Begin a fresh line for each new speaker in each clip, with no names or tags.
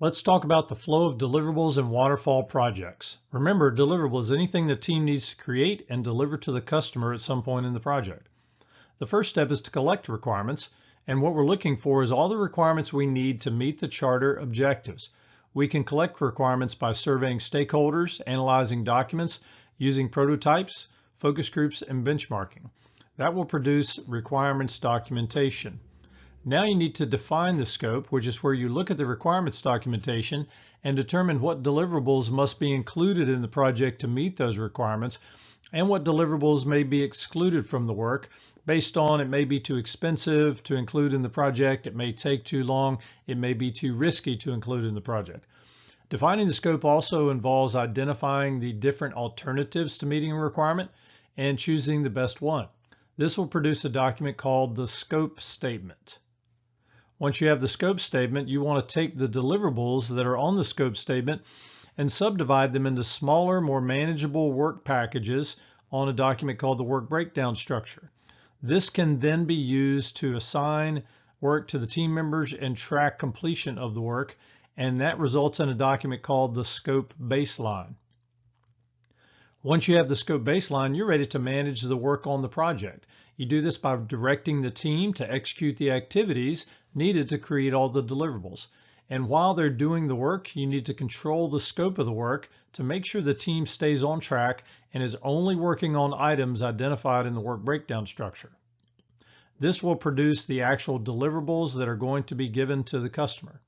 Let's talk about the flow of deliverables in waterfall projects. Remember, a deliverable is anything the team needs to create and deliver to the customer at some point in the project. The first step is to collect requirements, and what we're looking for is all the requirements we need to meet the charter objectives. We can collect requirements by surveying stakeholders, analyzing documents, using prototypes, focus groups, and benchmarking. That will produce requirements documentation. Now you need to define the scope, which is where you look at the requirements documentation and determine what deliverables must be included in the project to meet those requirements, and what deliverables may be excluded from the work based on it may be too expensive to include in the project, it may take too long, it may be too risky to include in the project. Defining the scope also involves identifying the different alternatives to meeting a requirement and choosing the best one. This will produce a document called the scope statement. Once you have the scope statement, you want to take the deliverables that are on the scope statement and subdivide them into smaller, more manageable work packages on a document called the work breakdown structure. This can then be used to assign work to the team members and track completion of the work, and that results in a document called the scope baseline. Once you have the scope baseline, you're ready to manage the work on the project. You do this by directing the team to execute the activities needed to create all the deliverables. And while they're doing the work, you need to control the scope of the work to make sure the team stays on track and is only working on items identified in the work breakdown structure. This will produce the actual deliverables that are going to be given to the customer.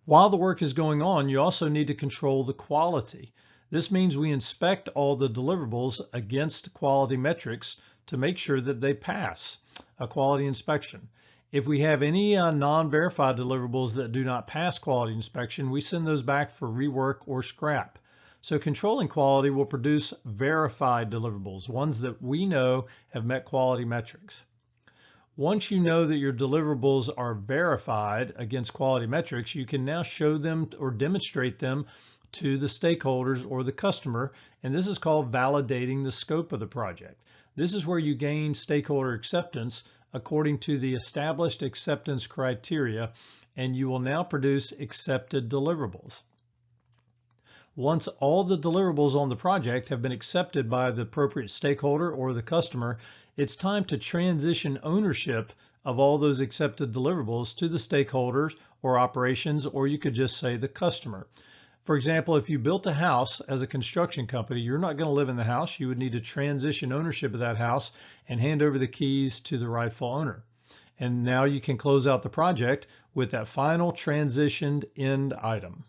While the work is going on, you also need to control the quality. This means we inspect all the deliverables against quality metrics to make sure that they pass a quality inspection. If we have any non-verified deliverables that do not pass quality inspection, we send those back for rework or scrap. So controlling quality will produce verified deliverables, ones that we know have met quality metrics. Once you know that your deliverables are verified against quality metrics, you can now show them or demonstrate them to the stakeholders or the customer, and this is called validating the scope of the project. This is where you gain stakeholder acceptance according to the established acceptance criteria, and you will now produce accepted deliverables. Once all the deliverables on the project have been accepted by the appropriate stakeholder or the customer, it's time to transition ownership of all those accepted deliverables to the stakeholders or operations, or you could just say the customer. For example, if you built a house as a construction company, you're not going to live in the house. You would need to transition ownership of that house and hand over the keys to the rightful owner. And now you can close out the project with that final transitioned end item.